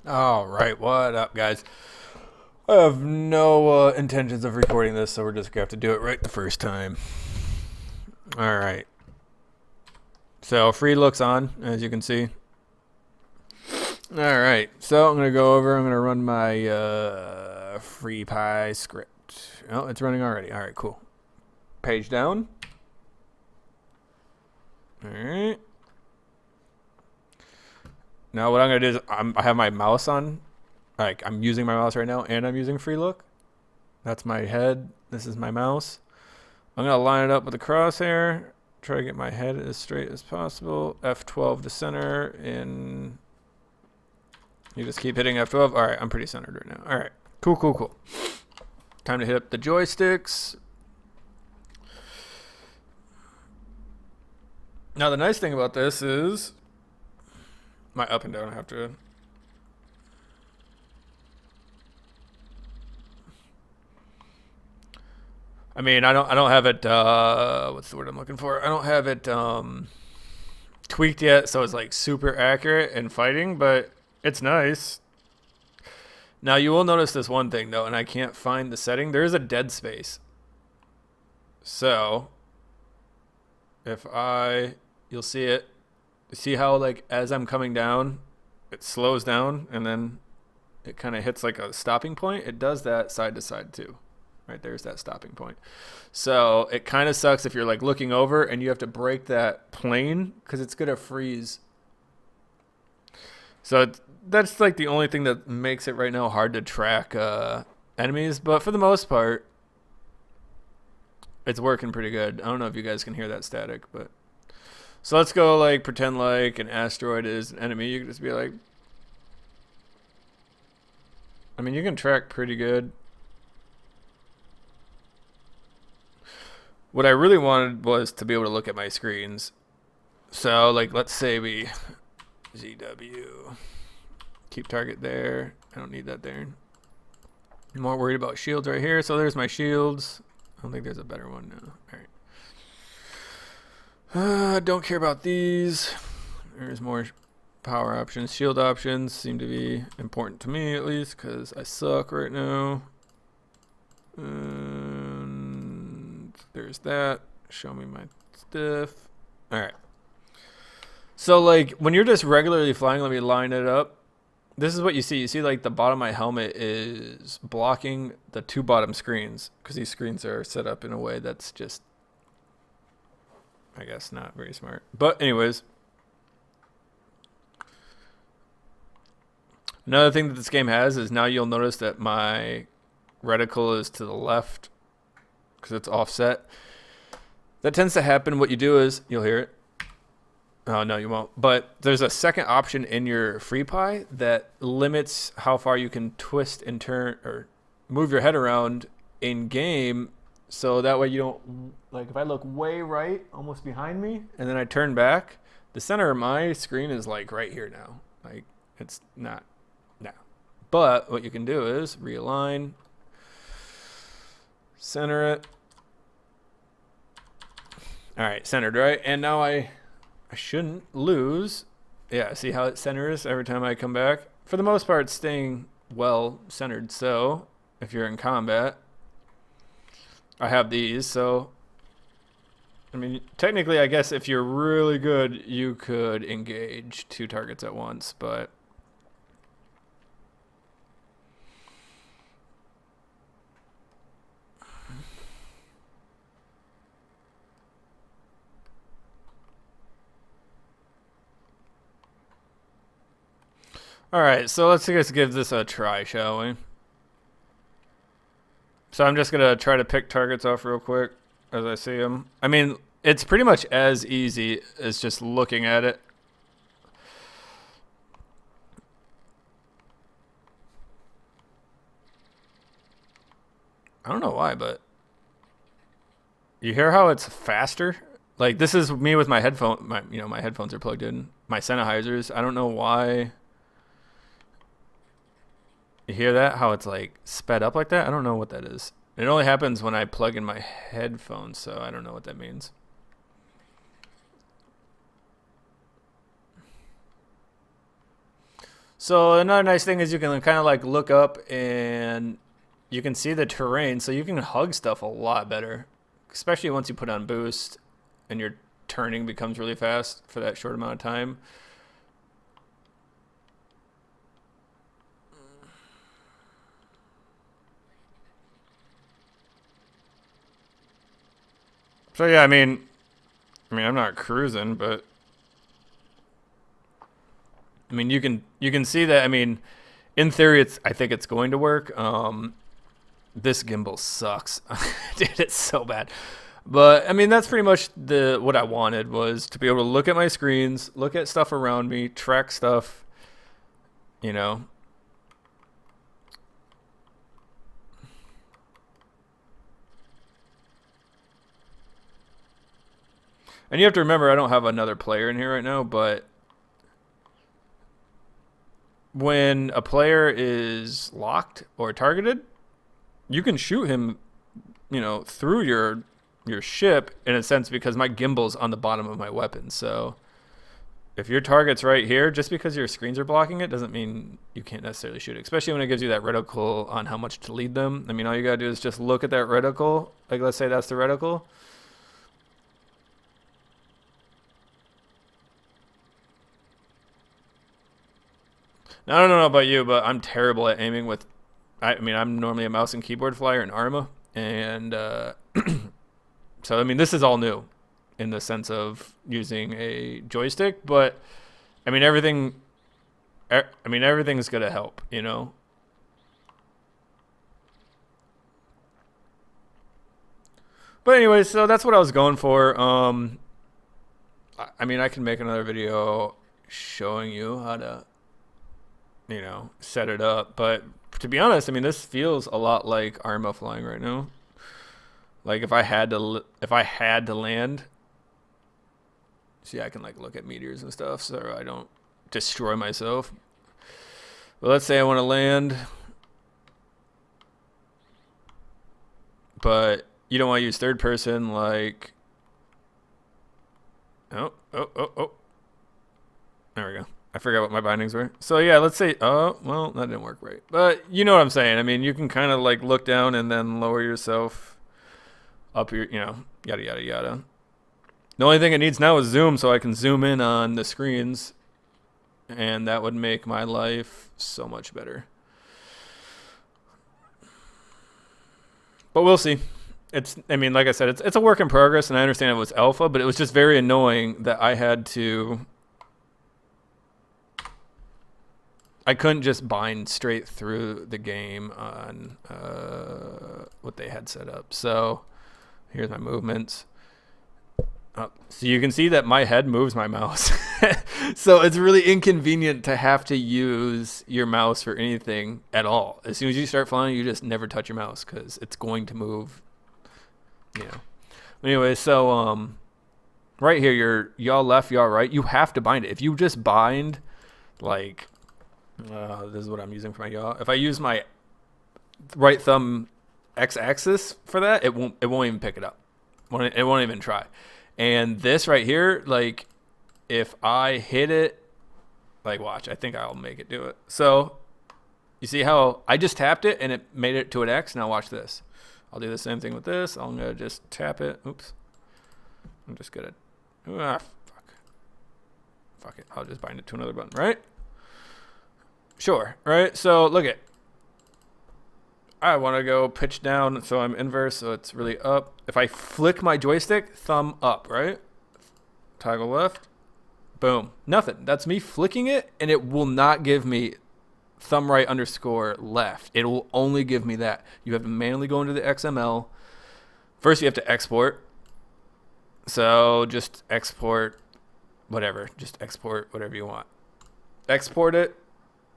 All right, what up, guys? I have no intentions of recording this, so we're just gonna have to do it right the first time. All right. So free looks on, as you can see. All right. So I'm gonna go over. I'm gonna run my free pie script. Oh, it's running already. All right, cool. Page down. All right. Now what I'm gonna do is I have my mouse on. Like I'm using my mouse right now, and I'm using free look. That's my head. This is my mouse. I'm gonna line it up with the crosshair. Try to get my head as straight as possible. F12 to center. And you just keep hitting F12. All right, I'm pretty centered right now. All right, cool. Time to hit up the joysticks. Now the nice thing about this is my up and down. I have to. I mean, I don't have it. What's the word I'm looking for? I don't have it tweaked yet, so it's like super accurate in fighting, but it's nice. Now you will notice this one thing though, and I can't find the setting. There is a dead space. So you'll see it. See how like as I'm coming down, it slows down and then it kind of hits like a stopping point. It does that side to side too. Right there's that stopping point. So it kind of sucks if you're like looking over and you have to break that plane because it's gonna freeze. So that's like the only thing that makes it right now hard to track enemies. But for the most part, it's working pretty good. I don't know if you guys can hear that static, but so let's go like pretend like an asteroid is an enemy. You can just be like, I mean, you can track pretty good. What I really wanted was to be able to look at my screens. So like, let's say we ZW, keep target there. I don't need that there. I'm more worried about shields right here. So there's my shields. I don't think there's a better one now. All right. Don't care about these. There's more power options. Shield options seem to be important to me at least because I suck right now. There's that. Show me my stuff. All right. So like when you're just regularly flying, let me line it up. This is what you see. You see like the bottom of my helmet is blocking the two bottom screens because these screens are set up in a way that's just, I guess, not very smart. But anyways, another thing that this game has is now you'll notice that my reticle is to the left because it's offset. That tends to happen. What you do is you'll hear it. Oh, no, you won't. But there's a second option in your free pie that limits how far you can twist and turn or move your head around in game. So that way you don't, like if I look way right, almost behind me, and then I turn back, the center of my screen is like right here now. Like it's not now. But what you can do is realign, center it. All right, centered, right? And now I shouldn't lose. Yeah, see how it centers every time I come back? For the most part, it's staying well centered. So if you're in combat, I have these. So, I mean, technically, I guess if you're really good, you could engage two targets at once, but all right, so let's just give this a try, shall we? So I'm just going to try to pick targets off real quick as I see them. I mean, it's pretty much as easy as just looking at it. I don't know why, but you hear how it's faster? Like this is me with my headphone. My headphones are plugged in. My Sennheisers. I don't know why. You hear that? How it's like sped up like that? I don't know what that is. It only happens when I plug in my headphones, so I don't know what that means. So another nice thing is you can kind of like look up and you can see the terrain, so you can hug stuff a lot better, especially once you put on boost and your turning becomes really fast for that short amount of time. So yeah, I mean, I'm not cruising, but I mean, you can see that. I mean, in theory, I think it's going to work. This gimbal sucks, dude. It's so bad. But I mean, that's pretty much what I wanted, was to be able to look at my screens, look at stuff around me, track stuff. You know. And you have to remember, I don't have another player in here right now, but when a player is locked or targeted, you can shoot him, through your ship in a sense, because my gimbal's on the bottom of my weapon. So if your target's right here, just because your screens are blocking it doesn't mean you can't necessarily shoot it, especially when it gives you that reticle on how much to lead them. I mean, all you gotta do is just look at that reticle. Like, let's say that's the reticle. Now, I don't know about you, but I'm terrible at aiming with. I mean, I'm normally a mouse and keyboard flyer in Arma, and so I mean, this is all new in the sense of using a joystick. But I mean, everything's gonna help, you know. But anyway, so that's what I was going for. I mean, I can make another video showing you how to set it up. But to be honest, I mean, this feels a lot like Arma flying right now. Like if I had to land, see, I can like look at meteors and stuff so I don't destroy myself. But let's say I want to land, but you don't want to use third person, like, oh, there we go. I forgot what my bindings were. So yeah, let's say, oh, well, that didn't work right. But you know what I'm saying. I mean, you can kind of like look down and then lower yourself up your, yada, yada, yada. The only thing it needs now is zoom, so I can zoom in on the screens, and that would make my life so much better. But we'll see. I mean, like I said, it's a work in progress, and I understand it was alpha, but it was just very annoying that I couldn't just bind straight through the game on what they had set up. So here's my movements. So you can see that my head moves my mouse. So it's really inconvenient to have to use your mouse for anything at all. As soon as you start flying, you just never touch your mouse because it's going to move. Anyway, so right here, y'all left, y'all right. You have to bind it. If you just bind, like, this is what I'm using for my yaw. If I use my right thumb x-axis for that, it won't even pick it up. It won't even try. And this right here, like, if I hit it, like, watch, I think I'll make it do it. So you see how I just tapped it and it made it to an X. Now watch this. I'll do the same thing with this. I'm gonna just tap it. Oops. I'm just gonna. Fuck it. I'll just bind it to another button, right? Sure, right? So look at. I want to go pitch down, so I'm inverse, so it's really up. If I flick my joystick, thumb up, right? Toggle left. Boom. Nothing. That's me flicking it, and it will not give me thumb right _ left. It will only give me that. You have to manually go into the XML. First, you have to export. So just export whatever. Just export whatever you want. Export it,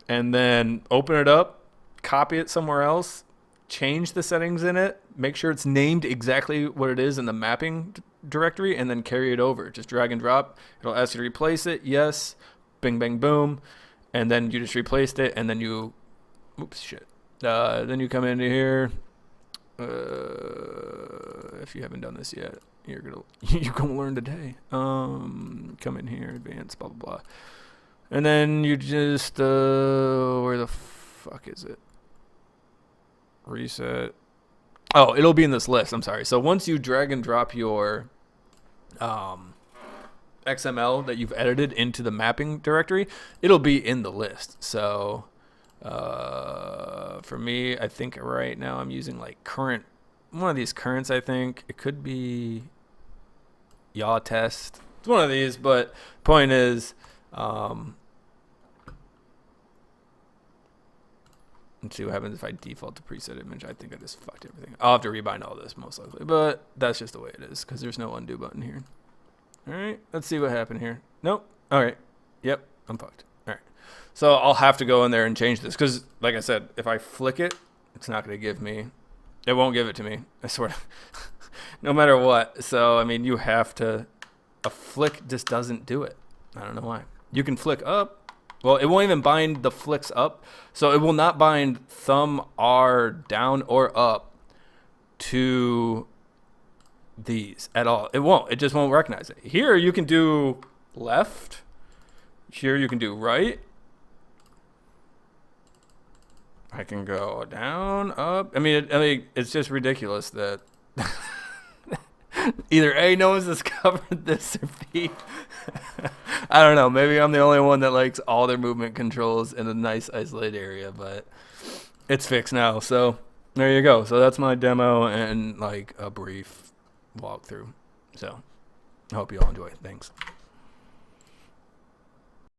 and then open it up, copy it somewhere else, change the settings in it, make sure it's named exactly what it is in the mapping directory, and then carry it over. Just drag and drop. It'll ask you to replace it. Yes. Bing, bang, boom. And then you just replaced it, and then you, oops, shit. Then you come into here. If you haven't done this yet, you're gonna learn today. Come in here, advanced, blah blah blah. And then you just, where the fuck is it? Reset. Oh, it'll be in this list. I'm sorry. So once you drag and drop your XML that you've edited into the mapping directory, it'll be in the list. So for me, I think right now I'm using like current, one of these currents. I think it could be yaw test. It's one of these, but point is, let's see what happens if I default to preset image. I think I just fucked everything. I'll have to rebind all this most likely, but that's just the way it is because there's no undo button here. All right, let's see what happened here. Nope. All right. Yep, I'm fucked. All right. So I'll have to go in there and change this because, like I said, if I flick it, it's not going to give me, it won't give it to me. I swear. No matter what. So, I mean, you have to, a flick just doesn't do it. I don't know why. You can flick up. Well, it won't even bind the flicks up. So it will not bind thumb R down or up to these at all. It won't. It just won't recognize it. Here you can do left. Here you can do right. I can go down, up. I mean, it's just ridiculous that either A, no one's discovered this, or B, I don't know. Maybe I'm the only one that likes all their movement controls in a nice isolated area, but it's fixed now. So there you go. So that's my demo and like a brief walkthrough. So I hope you all enjoy. Thanks.